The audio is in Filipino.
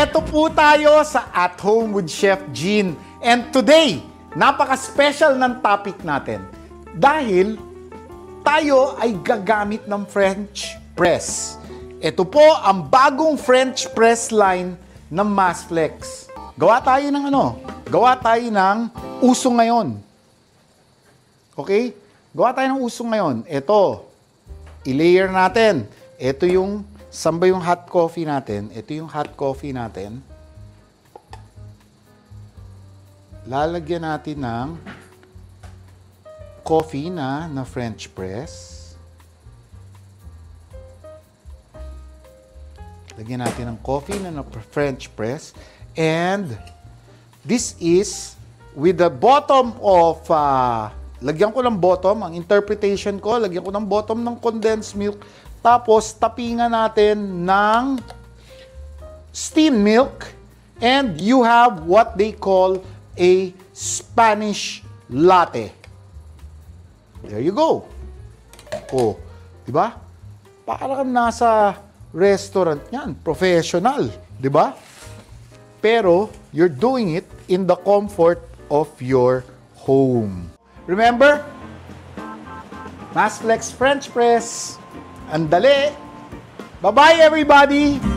Eto po tayo sa At Home with Chef Gene. And today, napaka-special ng topic natin. Dahil tayo ay gagamit ng French press. Ito po ang bagong French press line ng Massflex. Gawa tayo ng Gawa tayo ng uso ngayon. Okay? Gawa tayo ng uso ngayon. Ito, i-layer natin. Ito yung saan ba yung hot coffee natin? Ito yung hot coffee natin. Lalagyan natin ng coffee na French press. Lagyan natin ng coffee na French press. And this is with the bottom of, lagyan ko ng bottom, ang interpretation ko, lagyan ko ng bottom ng condensed milk. Tapos, tapingan natin ng steamed milk. And you have what they call a Spanish latte. There you go. Oh, di ba? Parang nasa restaurant yan. Professional. Di ba? Pero, you're doing it in the comfort of your home. Remember? Massflex French Press. Andali! Bye-bye, everybody!